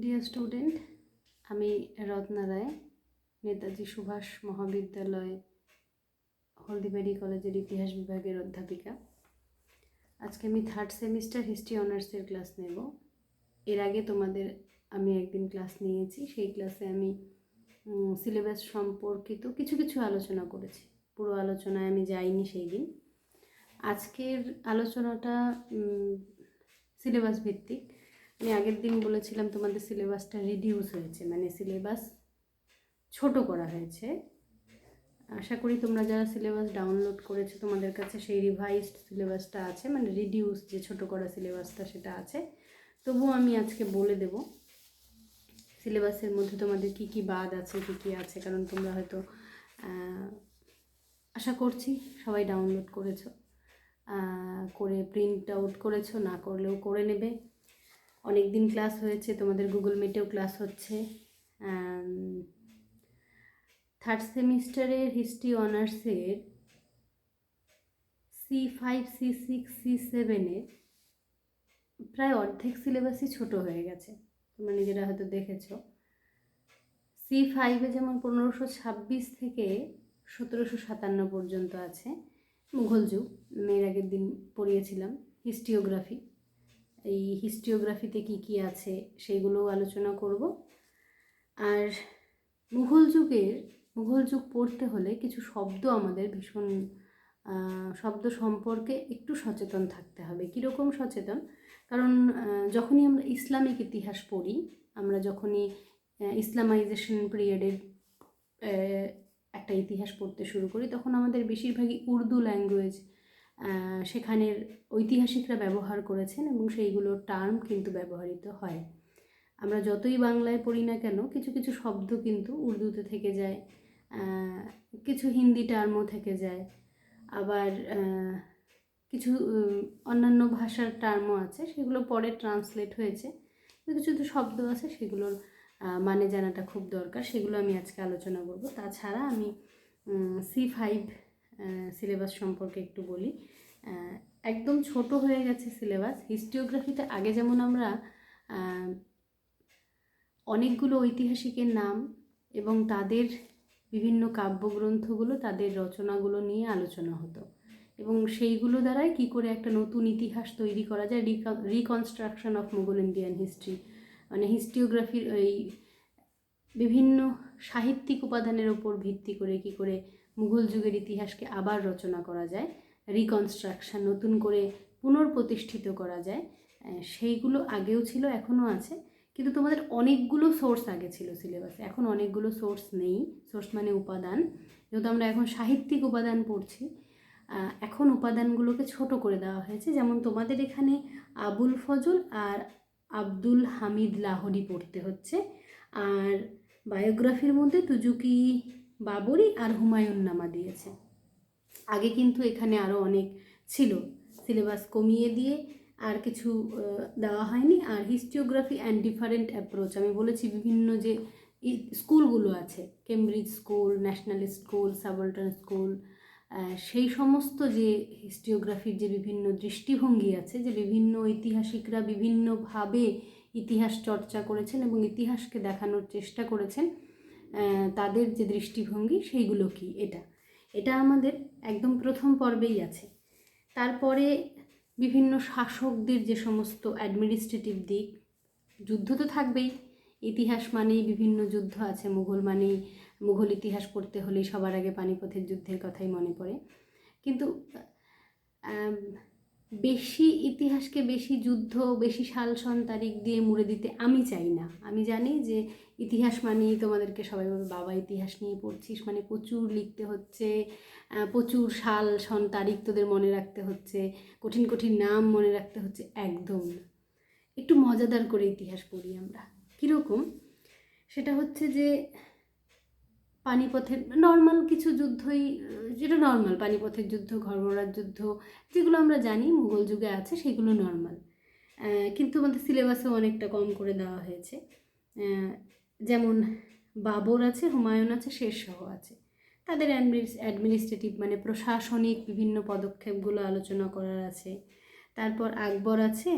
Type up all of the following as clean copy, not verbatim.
Dear student, আমি রত্না রায়, নেতাজি সুভাষ মহাবিদ্যালয় হলদিবাড়ি কলেজের ইতিহাস বিভাগের অধ্যাপিকা। আজকে আমি থার্ড সেমিস্টার হিস্ট্রি অনার্সের ক্লাস নেব। এর আগে তোমাদের আমি একদিন ক্লাস নিয়েছি, সেই ক্লাসে আমি সিলেবাস সম্পর্কিত কিছু কিছু আলোচনা করেছি। পুরো আলোচনায় আমি যাইনি সেই দিন। আজকের আলোচনাটা সিলেবাস ভিত্তিক। আমি আগের দিন বলেছিলাম তোমাদের সিলেবাসটা রিডিউস হয়েছে, মানে সিলেবাস ছোট করা হয়েছে। আশা করি তোমরা যারা সিলেবাস ডাউনলোড করেছো তোমাদের কাছে সেই রিভাইজড সিলেবাসটা আছে, মানে রিডিউস যে ছোট করা সিলেবাসটা সেটা আছে। তবুও আমি আজকে বলে দেব সিলেবাসের মধ্যে তোমাদের কি কি বাদ আছে, কি কি আছে, কারণ তোমরা হয়তো আশা করছি সবাই ডাউনলোড করেছো, করে প্রিন্ট আউট করেছো, না করলেও করে নেবে। অনেক দিন ক্লাস হয়েছে, তোমাদের গুগল মিটেও ক্লাস হচ্ছে। থার্ড সেমিস্টারের হিস্ট্রি অনার্সের C5, C6, C7-এর প্রায় অর্ধেক সিলেবাসই ছোট হয়ে গেছে, তোমরা নিজেরা হয়তো দেখেছো। C5-এ যেমন 1526 থেকে 1757 পর্যন্ত আছে, মুঘল যুগ। এর আগের দিন পড়িয়েছিলাম হিস্ট্রিওগ্রাফি। এই হিস্ট্রিওগ্রাফিতে কি কি আছে সেইগুলোও আলোচনা করব। আর মুঘল যুগ পড়তে হলে কিছু শব্দ আমাদের ভীষণ শব্দ সম্পর্কে একটু সচেতন থাকতে হবে। কীরকম সচেতন? কারণ যখনই আমরা ইসলামিক ইতিহাস পড়ি, আমরা যখনই ইসলামাইজেশন পিরিয়ডের একটা ইতিহাস পড়তে শুরু করি, তখন আমাদের বেশিরভাগই উর্দু ল্যাঙ্গুয়েজ সেখানের ঐতিহাসিকরা ব্যবহার করেছেন এবং সেইগুলোর টার্ম কিন্তু ব্যবহৃত হয়। আমরা যতই বাংলায় পড়ি না কেন, কিছু কিছু শব্দ কিন্তু উর্দুতে থেকে যায়, কিছু হিন্দি টার্মও থেকে যায়, আবার কিছু অন্যান্য ভাষার টার্মও আছে, সেগুলো পরে ট্রান্সলেট হয়েছে। কিছু কিছু শব্দ আছে সেগুলোর মানে জানাটা খুব দরকার, সেগুলো আমি আজকে আলোচনা করব। তাছাড়া আমি C5 সিলেবাস সম্পর্কে একটু বলি। একদম ছোট হয়ে গেছে সিলেবাস। হিস্ট্রিওগ্রাফিতে আগে যেমন আমরা অনেকগুলো ঐতিহাসিকের নাম এবং তাদের বিভিন্ন কাব্যগ্রন্থগুলো, তাদের রচনাগুলো নিয়ে আলোচনা হতো, এবং সেইগুলো দ্বারাই কি করে একটা নতুন ইতিহাস তৈরি করা যায়, reconstruction of Mughal Indian history, মানে হিস্ট্রিওগ্রাফির এই বিভিন্ন সাহিত্যিক উপাদানের ওপর ভিত্তি করে কি করে মুঘল যুগের ইতিহাসকে আবার রচনা করা যায়, রিকনস্ট্রাকশন, নতুন করে পুনর্প্রতিষ্ঠিত করা যায়, সেইগুলো আগেও ছিল, এখনও আছে। কিন্তু তোমাদের অনেকগুলো সোর্স আগে ছিল সিলেবাসে, এখন অনেকগুলো সোর্স নেই। সোর্স মানে উপাদান। যেহেতু আমরা এখন সাহিত্যিক উপাদান পড়ছি, এখন উপাদানগুলোকে ছোট করে দেওয়া হয়েছে। যেমন তোমাদের এখানে আবুল ফজল আর আব্দুল হামিদ লাহোরি পড়তে হচ্ছে, আর বায়োগ্রাফির মধ্যে তুজুকি বাবরি আর হুমায়ুন নামা দিয়েছে। আগে কিন্তু এখানে আরও অনেক ছিল, সিলেবাস কমিয়ে দিয়ে আর কিছু দেওয়া হয়নি। আর হিস্ট্রিওগ্রাফি অ্যান্ড ডিফারেন্ট অ্যাপ্রোচ, আমি বলেছি বিভিন্ন যে স্কুলগুলো আছে, Cambridge school, nationalist school, subaltern school, সেই সমস্ত যে হিস্ট্রিওগ্রাফির যে বিভিন্ন দৃষ্টিভঙ্গি আছে, যে বিভিন্ন ঐতিহাসিকরা বিভিন্নভাবে ইতিহাস চর্চা করেছেন এবং ইতিহাসকে দেখানোর চেষ্টা করেছেন, তাদের যে দৃষ্টিভঙ্গি সেইগুলো কি, এটা আমাদের একদম প্রথম পর্বেই আছে। তারপরে বিভিন্ন শাসকদের যে সমস্ত অ্যাডমিনিস্ট্রেটিভ দিক, যুদ্ধ তো থাকবেই, ইতিহাস মানেই বিভিন্ন যুদ্ধ আছে। মুঘল ইতিহাস পড়তে হলেই সবার আগে পানিপথের যুদ্ধের কথাই মনে পড়ে। কিন্তু বেশি ইতিহাসকে বেশি যুদ্ধ, বেশি সাল সন তারিখ দিয়ে মুড়ে দিতে আমি চাই না। আমি জানি যে ইতিহাস মানেই তোমাদেরকে সবাই বলবে, বাবা ইতিহাস নিয়ে পড়ছিস মানে প্রচুর লিখতে হচ্ছে, প্রচুর সাল সন তারিখ তোদের মনে রাখতে হচ্ছে, কঠিন কঠিন নাম মনে রাখতে হচ্ছে। একদম না, একটু মজাদার করে ইতিহাস পড়ি আমরা। কীরকম? সেটা হচ্ছে যে পানিপথের নর্মাল কিছু যুদ্ধই, যেটা নর্মাল, পানিপথের যুদ্ধ, ঘরগড়ার যুদ্ধ, যেগুলো আমরা জানি মুঘল যুগে আছে, সেগুলো নর্মাল। কিন্তু আমাদের সিলেবাসে অনেকটা কম করে দেওয়া হয়েছে। যেমন বাবর আছে, হুমায়ুন আছে, শেরশাহ আছে, তাদের অ্যাডমিনিস্ট্রেটিভ মানে প্রশাসনিক বিভিন্ন পদক্ষেপগুলো আলোচনা করার আছে। তারপর আকবর আছে,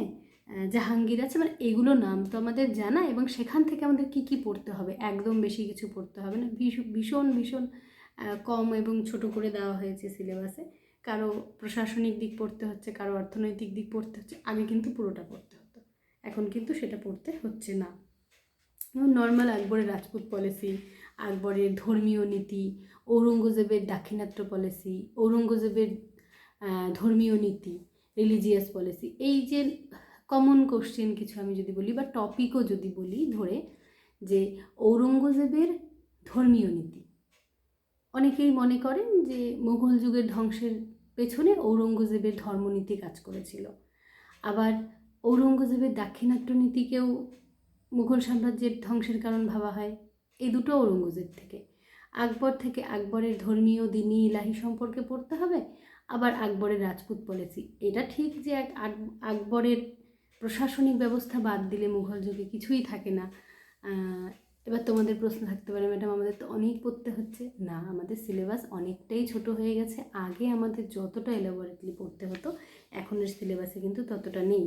জাহাঙ্গীর আছে, মানে এগুলো নাম তো আমাদের জানা, এবং সেখান থেকে আমাদের কি কি পড়তে হবে, একদম বেশি কিছু পড়তে হবে না, ভীষণ ভীষণ কম এবং ছোট করে দেওয়া হয়েছে সিলেবাসে। কারো প্রশাসনিক দিক পড়তে হচ্ছে, কারো অর্থনৈতিক দিক পড়তে হচ্ছে, আগে কিন্তু পুরোটা পড়তে হতো, এখন কিন্তু সেটা পড়তে হচ্ছে না। নর্মাল আকবরের রাজপুত পলিসি, আকবরের ধর্মীয় নীতি, ঔরঙ্গজেবের দাক্ষিণাত্য পলিসি, ঔরঙ্গজেবের ধর্মীয় নীতি, রিলিজিয়াস পলিসি, এই যে কমন কোশ্চেন কিছু আমি যদি বলি বা টপিকও যদি বলি ধরে, যে ঔরঙ্গজেবের ধর্মীয় নীতি, অনেকেই মনে করেন যে মুঘল যুগের ধ্বংসের পেছনে ঔরঙ্গজেবের ধর্মনীতি কাজ করেছিল। আবার ঔরঙ্গজেবের দাক্ষিণাত্য নীতিকেও মুঘল সাম্রাজ্যের ধ্বংসের কারণ ভাবা হয়। এই দুটো ঔরঙ্গজেব থেকে। আকবর থেকে আকবরের ধর্মীয় দিনী ইলাহি সম্পর্কে পড়তে হবে, আবার আকবরের রাজপুত পলিসি। এটা ঠিক যে আকবরের প্রশাসনিক ব্যবস্থা বাদ দিলে মুঘল যুগে কিছুই থাকে না। এবার তোমাদের প্রশ্ন থাকতে পারে, ম্যাডাম আমাদের তো অনেক পড়তে হচ্ছে। না, আমাদের সিলেবাস অনেকটাই ছোট হয়ে গেছে। আগে আমাদের যতটা এলাবোরেটলি পড়তে হতো, এখনের সিলেবাসে কিন্তু ততটা নেই।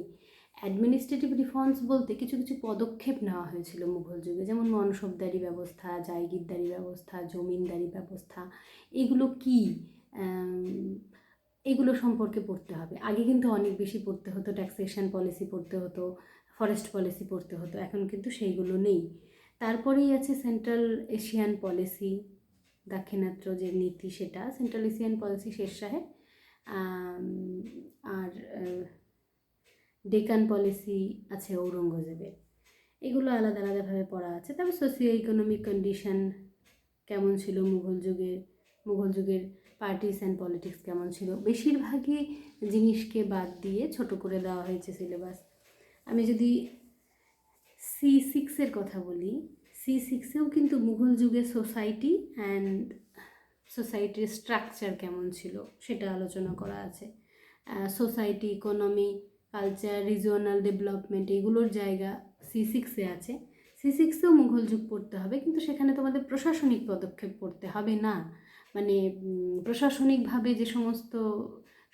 অ্যাডমিনিস্ট্রেটিভ রিফর্মস বলতে কিছু কিছু পদক্ষেপ নেওয়া হয়েছিল মুঘল যুগে, যেমন মনসবদারি ব্যবস্থা, জায়গিরদারি ব্যবস্থা, জমিনদারি ব্যবস্থা, এগুলো কি, এগুলো সম্পর্কে পড়তে হবে। আগে কিন্তু অনেক বেশি পড়তে হতো, ট্যাক্সেশন পলিসি পড়তে হতো, ফরেস্ট পলিসি পড়তে হতো, এখন কিন্তু সেইগুলো নেই। তারপরেই আছে সেন্ট্রাল এশিয়ান পলিসি, দাক্ষিণাত্য যে নীতি সেটা সেন্ট্রাল এশিয়ান পলিসি শের সাহেব, আর ডেকান পলিসি আছে ঔরঙ্গজেবের। এগুলো আলাদা আলাদাভাবে পড়া আছে। তারপর সোশিও ইকোনমিক কন্ডিশন কেমন ছিল মুঘল যুগের পার্টিস অ্যান্ড পলিটিক্স কেমন ছিল, বেশিরভাগই জিনিসকে বাদ দিয়ে ছোট করে দেওয়া হয়েছে সিলেবাস। আমি যদি C6-এর কথা বলি, C6-এও কিন্তু মুঘল যুগের সোসাইটি অ্যান্ড সোসাইটির স্ট্রাকচার কেমন ছিল সেটা আলোচনা করা আছে। Society, economy, culture, regional development, এগুলোর জায়গা C6-এ আছে। C6-এও মুঘল যুগ পড়তে হবে, কিন্তু সেখানে তোমাদের প্রশাসনিক পদক্ষেপ পড়তে হবে না, মানে প্রশাসনিকভাবে যে সমস্ত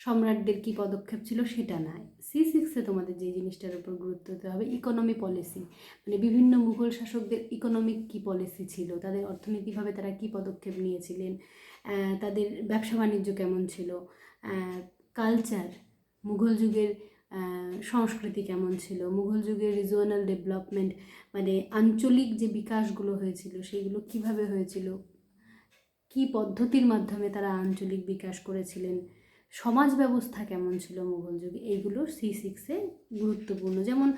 সম্রাটদের কী পদক্ষেপ ছিল সেটা নয়। C6-এ তোমাদের যে জিনিসটার উপর গুরুত্ব দিতে হবে, ইকোনমি পলিসি, মানে বিভিন্ন মুঘল শাসকদের ইকোনমিক কী পলিসি ছিল, তাদের অর্থনৈতিকভাবে তারা কী পদক্ষেপ নিয়েছিলেন, তাদের ব্যবসা বাণিজ্য কেমন ছিল, কালচার, মুঘল যুগের সংস্কৃতি কেমন ছিল, মুঘল যুগের রিজিওনাল ডেভেলপমেন্ট, মানে আঞ্চলিক যে বিকাশগুলো হয়েছিল সেইগুলো কিভাবে হয়েছিল, কি পদ্ধতির মাধ্যমে তারা আঞ্চলিক বিকাশ করেছিলেন, সমাজ ব্যবস্থা কেমন ছিল মুঘল যুগে, এইগুলো C6-এ গুরুত্বপূর্ণ। যেমন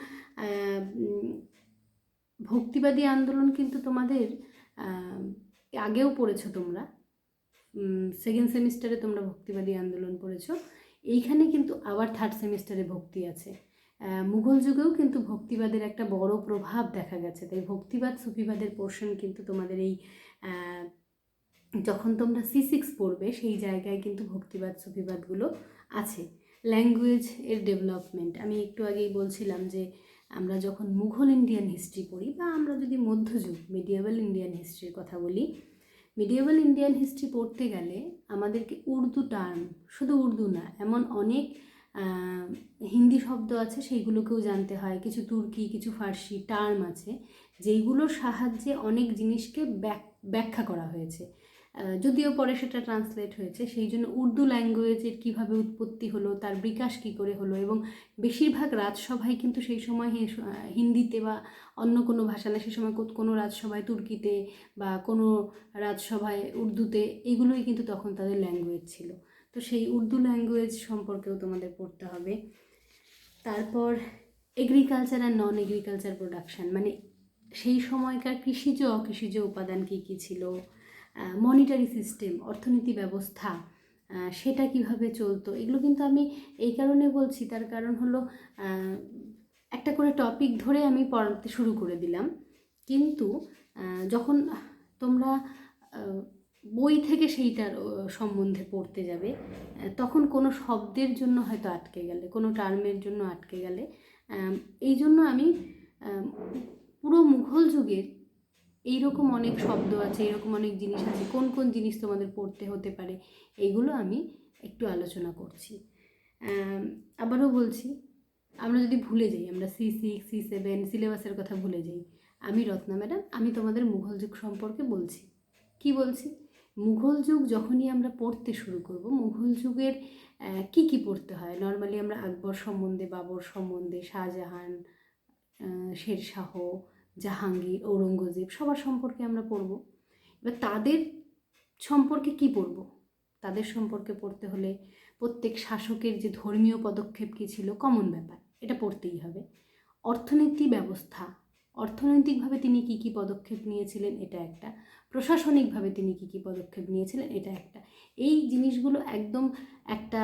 ভক্তিবাদী আন্দোলন কিন্তু তোমাদের আগেও পড়েছো তোমরা, সেকেন্ড সেমিস্টারে তোমরা ভক্তিবাদী আন্দোলন পড়েছো, এইখানে কিন্তু আবার থার্ড সেমিস্টারে ভক্তি আছে। মুঘল যুগেও কিন্তু ভক্তিবাদের একটা বড় প্রভাব দেখা গেছে, তাই ভক্তিবাদ সুফিবাদের পোর্শন কিন্তু তোমাদের এই যখন তোমরা C6 পড়বে সেই জায়গায় কিন্তু ভক্তিবাদ সুফিবাদগুলো আছে। ল্যাঙ্গুয়েজ এর ডেভেলপমেন্ট, আমি একটু আগেই বলছিলাম যে আমরা যখন মুঘল ইন্ডিয়ান হিস্ট্রি পড়ি, বা আমরা যদি মধ্যযুগ মিডিয়েভাল ইন্ডিয়ান হিস্ট্রির কথা বলি, মিডিয়েভাল ইন্ডিয়ান হিস্ট্রি পড়তে গেলে আমাদেরকে উর্দু টার্ম, শুধু উর্দু না, এমন অনেক হিন্দি শব্দ আছে সেইগুলোকেও জানতে হয়, কিছু তুর্কি, কিছু ফার্সি টার্ম আছে যেইগুলোর সাহায্যে অনেক জিনিসকে ব্যাখ্যা করা হয়েছে, যদিও পরে সেটা ট্রান্সলেট হয়েছে। সেই জন্য উর্দু ল্যাঙ্গুয়েজের কীভাবে উৎপত্তি হলো, তার বিকাশ কী করে হলো, এবং বেশিরভাগ রাজসভায় কিন্তু সেই সময় হিন্দিতে বা অন্য কোনো ভাষা না, সেই সময় কোনো রাজসভায় তুর্কিতে বা কোনো রাজসভায় উর্দুতে, এগুলোই কিন্তু তখন তাদের ল্যাঙ্গুয়েজ ছিল। তো সেই উর্দু ল্যাঙ্গুয়েজ সম্পর্কেও তোমাদের পড়তে হবে। তারপর এগ্রিকালচার আর নন এগ্রিকালচার প্রোডাকশান, মানে সেই সময়কার কৃষিজ অকৃষিজ উপাদান কী কী ছিল, মনিটারি সিস্টেম, অর্থনীতি ব্যবস্থা, সেটা কিভাবে চলতো, এগুলো কিন্তু আমি এই কারণে বলছি, তার কারণ হলো একটা করে টপিক ধরে আমি পড়াতে শুরু করে দিলাম, কিন্তু যখন তোমরা বই থেকে সেইটার সম্বন্ধে পড়তে যাবে, তখন কোনো শব্দের জন্য হয়তো আটকে গেলে, কোনো টার্মের জন্য আটকে গেলে, এই জন্য আমি পুরো মুঘল যুগের এইরকম অনেক শব্দ আছে, এইরকম অনেক জিনিস আছে, কোন কোন জিনিস তোমাদের পড়তে হতে পারে, এইগুলো আমি একটু আলোচনা করছি। আবারও বলছি, আমরা যদি ভুলে যাই, আমরা C6 C7 সিলেবাসের কথা ভুলে যাই, আমি রত্না ম্যাডাম আমি তোমাদের মুঘল যুগ সম্পর্কে বলছি। কি বলছি? মুঘল যুগ যখনই আমরা পড়তে শুরু করব, মুঘল যুগের কি কি পড়তে হয়? নর্মালি আমরা আকবর সম্বন্ধে, বাবর সম্বন্ধে, শাহজাহান, শেরশাহ, জাহাঙ্গীর, ঔরঙ্গজেব সবার সম্পর্কে আমরা পড়ব। এবার তাদের সম্পর্কে কি পড়ব? তাদের সম্পর্কে পড়তে হলে প্রত্যেক শাসকের যে ধর্মীয় পদক্ষেপ কী ছিল, কমন ব্যাপার, এটা পড়তেই হবে। অর্থনীতি ব্যবস্থা, অর্থনৈতিকভাবে তিনি কী কী পদক্ষেপ নিয়েছিলেন, এটা একটা। প্রশাসনিকভাবে তিনি কী কী পদক্ষেপ নিয়েছিলেন, এটা একটা। এই জিনিসগুলো একদম একটা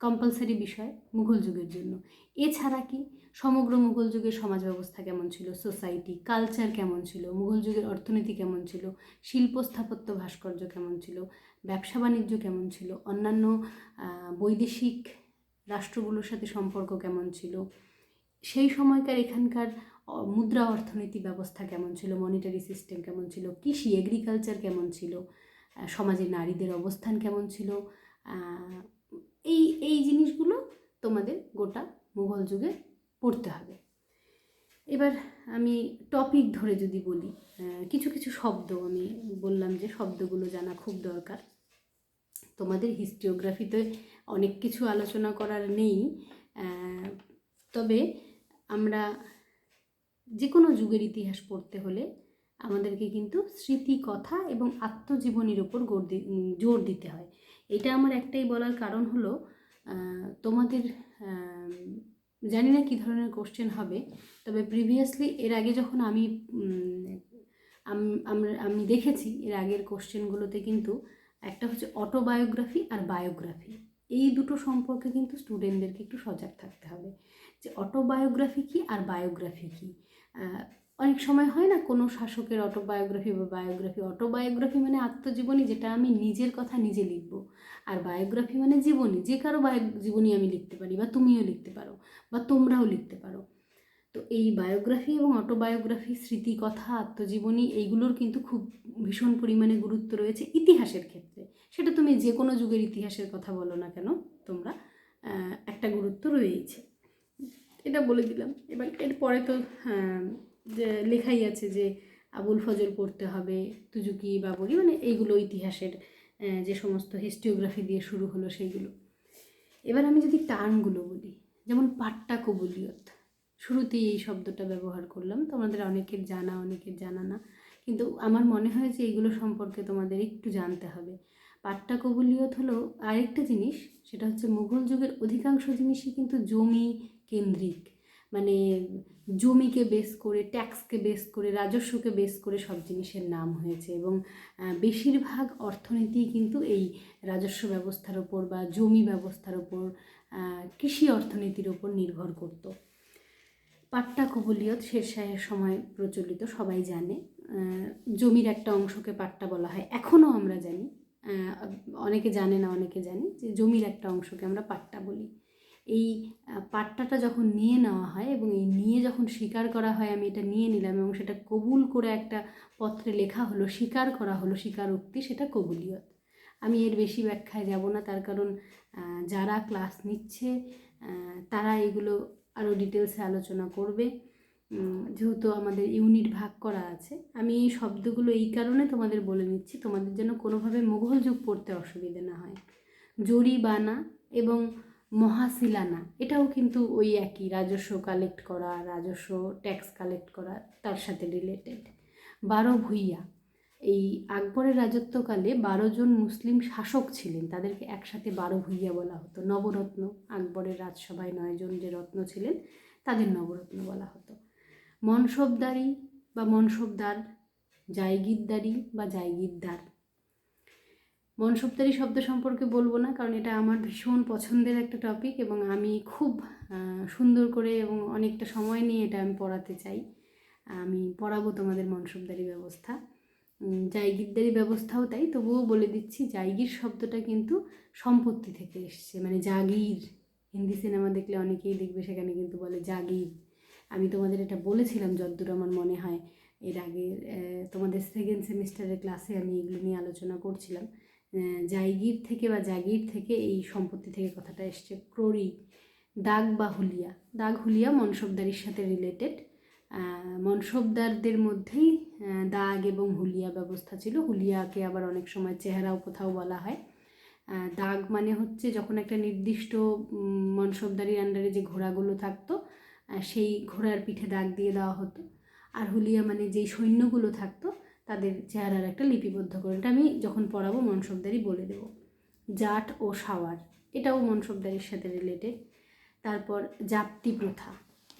কম্পালসারি বিষয় মুঘল যুগের জন্য। এছাড়া কি সমগ্র মুঘল যুগের সমাজ ব্যবস্থা কেমন ছিল, সোসাইটি কালচার কেমন ছিল, মুঘল যুগের অর্থনীতি কেমন ছিল, শিল্প স্থাপত্য ভাস্কর্য কেমন ছিল, ব্যবসা বাণিজ্য কেমন ছিল, অন্যান্য বৈদেশিক রাষ্ট্রগুলোর সাথে সম্পর্ক কেমন ছিল, সেই সময়কার এখানকার মুদ্রা অর্থনীতি ব্যবস্থা কেমন ছিল, মনিটারি সিস্টেম কেমন ছিল, কৃষি এগ্রিকালচার কেমন ছিল, সমাজে নারীদের অবস্থান কেমন ছিল, এই এই জিনিসগুলো তোমাদের গোটা মুঘল যুগে পড়তে হবে। এবার আমি টপিক ধরে যদি বলি, কিছু কিছু শব্দ আমি বললাম যে শব্দগুলো জানা খুব দরকার। তোমাদের হিস্ট্রিওগ্রাফিতে অনেক কিছু আলোচনা করার নেই, তবে আমরা যে কোনো যুগের ইতিহাস পড়তে হলে আমাদেরকে কিন্তু স্মৃতি, কথা এবং আত্মজীবনীর ওপর জোর দিতে হয়। এটা আমার একটাই বলার কারণ হলো, তোমাদের জানি না কী ধরনের কোশ্চেন হবে, তবে প্রিভিয়াসলি এর আগে যখন আমি দেখেছি এর আগের কোশ্চেনগুলোতে কিন্তু একটা হচ্ছে অটোবায়োগ্রাফি আর বায়োগ্রাফি, এই দুটো সম্পর্কে কিন্তু স্টুডেন্টদেরকে একটু সজাগ থাকতে হবে যে অটোবায়োগ্রাফি কী আর বায়োগ্রাফি কী। অনেক সময় হয় না কোনো শাসকের অটোবায়োগ্রাফি বা বায়োগ্রাফি, অটোবায়োগ্রাফি মানে আত্মজীবনী, যেটা আমি নিজের কথা নিজে লিখব, আর বায়োগ্রাফি মানে জীবনী, যে কারো জীবনী আমি লিখতে পারি, বা তুমিও লিখতে পারো, বা তোমরাও লিখতে পারো। তো এই বায়োগ্রাফি এবং অটোবায়োগ্রাফি, স্মৃতি, কথা, আত্মজীবনী, এইগুলোর কিন্তু খুব ভীষণ পরিমাণে গুরুত্ব রয়েছে ইতিহাসের ক্ষেত্রে। সেটা তুমি যে কোনো যুগের ইতিহাসের কথা বলো না কেন, তোমরা একটা গুরুত্ব রয়েছে, এটা বলে দিলাম। এবার এরপরে তো যে লেখাই আছে যে আবুল ফজল পড়তে হবে, তুজুকি, বাবরি, মানে এইগুলো ইতিহাসের যে সমস্ত হিস্ট্রিওগ্রাফি দিয়ে শুরু হলো সেইগুলো। এবার আমি যদি টার্মগুলো বলি, যেমন পাট্টা কবুলিয়ত, শুরুতেই এই শব্দটা ব্যবহার করলাম, তোমাদের অনেকের জানা অনেকের জানা না, কিন্তু আমার মনে হয় যে এইগুলো সম্পর্কে তোমাদের একটু জানতে হবে। পাট্টা কবুলিয়ত হলো আরেকটা জিনিস, সেটা হচ্ছে মুঘল যুগের অধিকাংশ জিনিসই কিন্তু জমি কেন্দ্রিক, মানে জমিকে বেস করে, ট্যাক্সকে বেস করে, রাজস্বকে বেস করে সব জিনিসের নাম হয়েছে, এবং বেশিরভাগ অর্থনীতি কিন্তু এই রাজস্ব ব্যবস্থার ওপর বা জমি ব্যবস্থার ওপর, কৃষি অর্থনীতির ওপর নির্ভর করত। পাট্টা কবুলিয়ত শেরশাহের সময় প্রচলিত, সবাই জানে। জমির একটা অংশকে পাট্টা বলা হয়, এখনও আমরা জানি, অনেকে জানে না অনেকে জানি যে জমির একটা অংশকে আমরা পাট্টা বলি। এই পাট্টাটা যখন নিয়ে নেওয়া হয় এবং এই নিয়ে যখন স্বীকার করা হয়, আমি এটা নিয়ে নিলাম এবং সেটা কবুল করে একটা পত্রে লেখা হলো, স্বীকার করা হলো, স্বীকারোক্তি, সেটা কবুলিয়ত। আমি এর বেশি ব্যাখ্যায় যাব না, তার কারণ যারা ক্লাস নিচ্ছে তারা এগুলো আরও ডিটেলসে আলোচনা করবে, যেহেতু আমাদের ইউনিট ভাগ করা আছে। আমি এই শব্দগুলো এই কারণে তোমাদের বলে নিচ্ছি, তোমাদের যেন কোনোভাবে মুঘল যুগ পড়তে অসুবিধে না হয়। জরিবানা এবং মহাসিলানা, এটাও কিন্তু ওই একই, রাজস্ব কালেক্ট করা, রাজস্ব ট্যাক্স কালেক্ট করা, তার সাথে রিলেটেড। 12 ভূঁইয়া, এই আকবরের রাজত্বকালে 12 জন মুসলিম শাসক ছিলেন, তাদেরকে একসাথে 12 ভূঁইয়া বলা হতো। নবরত্ন, আকবরের রাজসভায় 9 জন যে রত্ন ছিলেন তাদের নবরত্ন বলা হতো। মনসবদারি বা মনসবদার, জায়গিরদারি বা জায়গিরদার। মনসবদারি শব্দ সম্পর্কে বলবো না, কারণ এটা আমার ভীষণ পছন্দের একটা টপিক এবং আমি খুব সুন্দর করে এবং অনেকটা সময় নিয়ে এটা আমি পড়াতে চাই। আমি পড়াবো তোমাদের মনসবদারি ব্যবস্থা। জায়গিরদারি ব্যবস্থাও তাই, তবুও বলে দিচ্ছি, জায়গির শব্দটা কিন্তু সম্পত্তি থেকে এসছে, মানে জাগির। হিন্দি সিনেমা দেখলে অনেকেই দেখবে সেখানে কিন্তু বলে জাগির। আমি তোমাদের এটা বলেছিলাম যতদূর আমার মনে হয়, এর আগে তোমাদের সেকেন্ড সেমিস্টারের ক্লাসে আমি এগুলো নিয়ে আলোচনা করছিলাম। জায়গির থেকে বা জাগির থেকে, এই সম্পত্তি থেকে কথাটা এসছে। ক্রোড়ি, দাগ বা হুলিয়া, দাগ হুলিয়া মনসবদারির সাথে রিলেটেড। মনসবদারদের মধ্যেই দাগ এবং হুলিয়া ব্যবস্থা ছিল। হুলিয়াকে আবার অনেক সময় চেহারাও কোথাও বলা হয়। দাগ মানে হচ্ছে যখন একটা নির্দিষ্ট মনসবদারির আন্ডারে যে ঘোড়াগুলো থাকতো সেই ঘোড়ার পিঠে দাগ দিয়ে দেওয়া হতো। আর হুলিয়া মানে যেই সৈন্যগুলো থাকতো তাদের চেহারার একটা লিপিবদ্ধ করে। এটা আমি যখন পড়াবো মনসবদারি বলে দেবো। জাট ও সাওয়ার, এটাও মনসবদারির সাথে রিলেটেড। তারপর জাপ্তি প্রথা,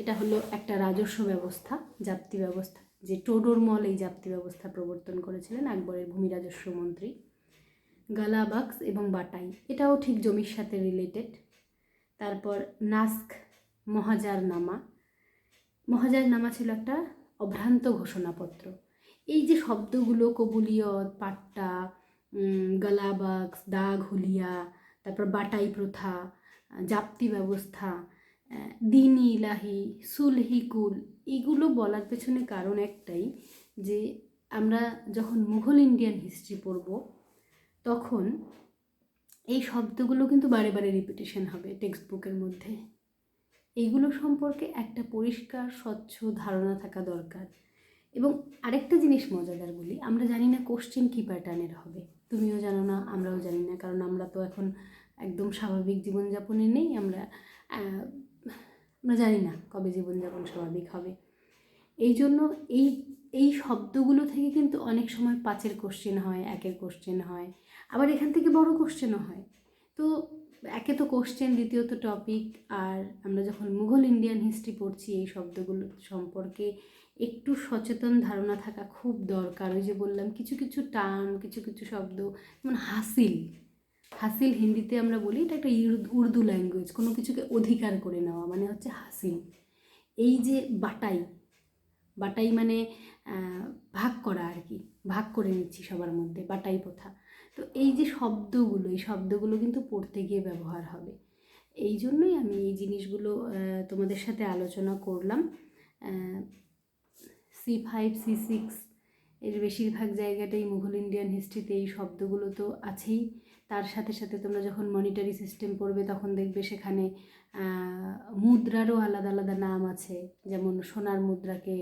এটা হলো একটা রাজস্ব ব্যবস্থা, জাপ্তি ব্যবস্থা, যে টোডরমল এই জাপ্তি ব্যবস্থা প্রবর্তন করেছিলেন, আকবরের ভূমি রাজস্ব মন্ত্রী। গালাবাক্স এবং বাটাই, এটাও ঠিক জমির সাথে রিলেটেড। তারপর নাস্ক, মহাজারনামা। মহাজারনামা ছিল একটা অভ্রান্ত ঘোষণাপত্র। এই যে শব্দগুলো কবুলিয়ত, পাট্টা, গালাবাক্স, দাগ হুলিয়া, তারপর বাটাই প্রথা, জাপ্তি ব্যবস্থা, দিন ইলাহি, সুলহি কুল, এগুলো বলার পেছনে কারণ একটাই, যে আমরা যখন মুঘল ইন্ডিয়ান হিস্ট্রি পড়ব তখন এই শব্দগুলো কিন্তু বারে বারে রিপিটেশন হবে টেক্সট বুকের মধ্যে। এইগুলো সম্পর্কে একটা পরিষ্কার স্বচ্ছ ধারণা থাকা দরকার। এবং আরেকটা জিনিস মজাদার বলি, আমরা জানি না কোশ্চেন কী প্যাটার্নের হবে, তুমিও জানো না, আমরাও জানি না, কারণ আমরা তো এখন একদম স্বাভাবিক জীবনযাপনে নেই। আমরা জানি না কবে জীবনযাপন স্বাভাবিক হবে। এই জন্য এই এই শব্দগুলো থেকে কিন্তু অনেক সময় 5-এর কোশ্চেন হয়, 1-এর কোশ্চেন হয়, আবার এখান থেকে বড় কোশ্চেনও হয়। তো একে তো কোশ্চেন, দ্বিতীয়ত টপিক। আর আমরা যখন মুঘল ইন্ডিয়ান হিস্ট্রি পড়ছি এই শব্দগুলো সম্পর্কে একটু সচেতন ধারণা থাকা খুব দরকার। ওই যে বললাম কিছু কিছু টার্ম, কিছু কিছু শব্দ, যেমন হাসিল, হাসিল হিন্দিতে আমরা বলি, এটা একটা উর্দু ল্যাঙ্গুয়েজ, কোনো কিছুকে অধিকার করে নেওয়া মানে হচ্ছে হাসিল। এই যে বাটাই, বাটাই মানে ভাগ করা আর কি, ভাগ করে নিচ্ছি সবার মধ্যে, বাটাই প্রথা। তো এই যে শব্দগুলো, এই শব্দগুলো কিন্তু পড়তে গিয়ে ব্যবহার হবে। এই জন্যই আমি এই জিনিসগুলো তোমাদের সাথে আলোচনা করলাম। C5, C6 এর বেশিরভাগ জায়গাটাই মুঘল ইন্ডিয়ান হিস্ট্রিতে এই শব্দগুলো তো আছেই। তার সাথে সাথে তোমরা যখন মনিটারি সিস্টেম পড়বে তখন দেখবে সেখানে মুদ্রারও আলাদা আলাদা নাম আছে। যেমন সোনার মুদ্রাকে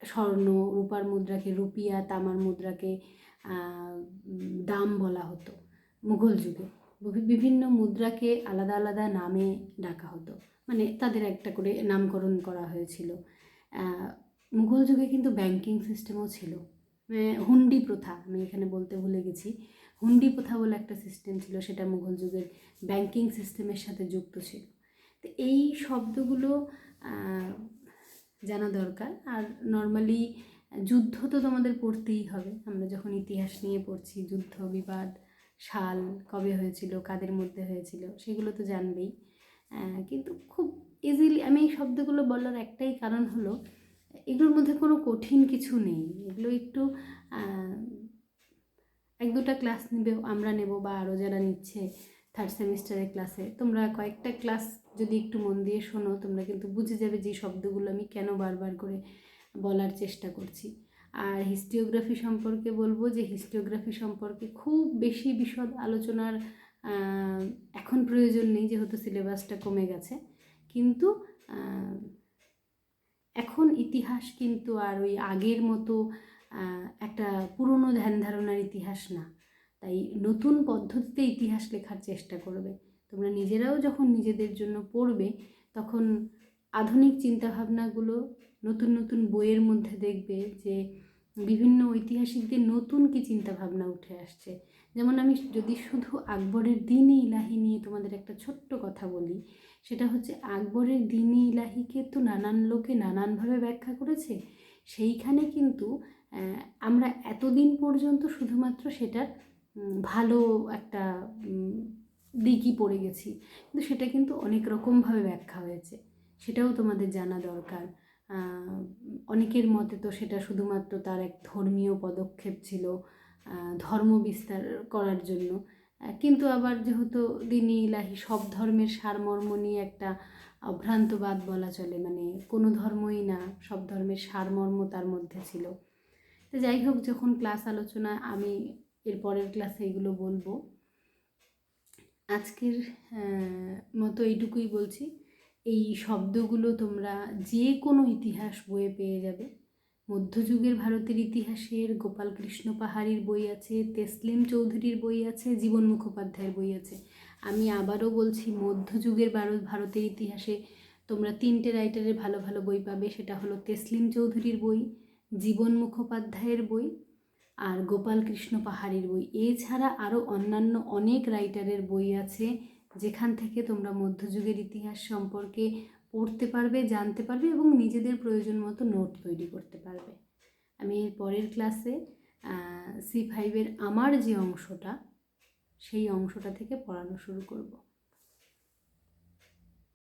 স্বর্ণ, রূপার মুদ্রাকে রুপিয়া, তামার মুদ্রাকে দাম বলা হতো মুঘল যুগে। বিভিন্ন মুদ্রাকে আলাদা আলাদা নামে ডাকা হতো, মানে তাদের একটা করে নামকরণ করা হয়েছিল। মুঘল যুগে কিন্তু ব্যাংকিং সিস্টেমও ছিল। হুন্ডি প্রথা, আমি এখানে বলতে ভুলে গেছি, হুন্ডি প্রথা বলে একটা সিস্টেম ছিল, সেটা মুঘল যুগের ব্যাংকিং সিস্টেমের সাথে যুক্ত ছিল। তো এই শব্দগুলো জানা দরকার। আর নর্মালি যুদ্ধ তো তোমাদের পড়তেই হবে। আমরা যখন ইতিহাস নিয়ে পড়ছি, যুদ্ধ বিবাদ, সাল কবে হয়েছিল, কাদের মধ্যে হয়েছিল, সেগুলো তো জানবেই। কিন্তু খুব ইজিলি আমি এই শব্দগুলো বলার একটাই কারণ হলো, এগুলোর মধ্যে কোনো কঠিন কিছু নেই। এগুলো একটু 1-2টা ক্লাস আমরা নেব, বা আরও যারা নিচ্ছে 3rd সেমিস্টারের ক্লাসে, তোমরা কয়েকটা ক্লাস যদি একটু মন দিয়ে শোনো, তোমরা কিন্তু বুঝে যাবে যে শব্দগুলো আমি কেন বারবার করে বলার চেষ্টা করছি। আর হিস্টোগ্রাফি সম্পর্কে বলবো যে হিস্টোগ্রাফি সম্পর্কে খুব বেশি বিশদ আলোচনার এখন প্রয়োজন নেই, যেহেতু সিলেবাসটা কমে গেছে। কিন্তু এখন ইতিহাস কিন্তু আর ওই আগের মতো একটা পুরনো ধ্যান ধারণার ইতিহাস না। তাই নতুন পদ্ধতিতে ইতিহাস লেখার চেষ্টা করবে। তোমরা নিজেরাও যখন নিজেদের জন্য পড়বে তখন আধুনিক চিন্তাভাবনাগুলো নতুন নতুন বইয়ের মধ্যে দেখবে যে বিভিন্ন ঐতিহাসিকদের নতুন কি চিন্তাভাবনা উঠে আসছে। যেমন আমি যদি শুধু আকবরের দিন-ই ইলাহি নিয়ে তোমাদের একটা ছোট্ট কথা বলি, সেটা হচ্ছে আকবরের দিন-ই ইলাহিকে তো নানান লোকে নানানভাবে ব্যাখ্যা করেছে। সেইখানে কিন্তু আমরা এতদিন পর্যন্ত শুধুমাত্র সেটার ভালো একটা দিকই পড়ে গেছি, কিন্তু সেটা কিন্তু অনেক রকমভাবে ব্যাখ্যা হয়েছে, সেটাও তোমাদের জানা দরকার। অনেকের মতে তো সেটা শুধুমাত্র তার এক ধর্মীয় পদক্ষেপ ছিল, ধর্ম বিস্তার করার জন্য। কিন্তু আবার যেহেতু দিন-ই ইলাহি সব ধর্মের সারমর্ম নিয়ে একটা অভ্রান্তবাদ বলা চলে, মানে কোনো ধর্মই না, সব ধর্মের সারমর্ম তার মধ্যে ছিল। তো যাই হোক, যখন ক্লাস আলোচনা আমি এর পরের ক্লাসে এগুলো বলবো। আজকের মতো এইটুকুই বলছি। এই শব্দগুলো তোমরা যে কোনো ইতিহাস বইয়ে পেয়ে যাবে। মধ্যযুগের ভারতের ইতিহাসের গোপালকৃষ্ণ পাহাড়ির বই আছে, তেসলিম চৌধুরীর বই আছে, জীবন মুখোপাধ্যায়ের বই আছে। আমি আবারও বলছি, মধ্যযুগের ভারতের ইতিহাসে তোমরা 3টে রাইটারের ভালো ভালো বই পাবে। সেটা হলো তেসলিম চৌধুরীর বই, জীবন মুখোপাধ্যায়ের বই আর গোপালকৃষ্ণ পাহাড়ির বই। এছাড়া আরও অন্যান্য অনেক রাইটারের বই আছে, যেখান থেকে তোমরা মধ্যযুগের ইতিহাস সম্পর্কে পড়তে পারবে, জানতে পারবে এবং নিজেদের প্রয়োজন মতো নোট তৈরি করতে পারবে। আমি এর পরের ক্লাসে C5-এর আমার যে অংশটা, সেই অংশটা থেকে পড়ানো শুরু করব।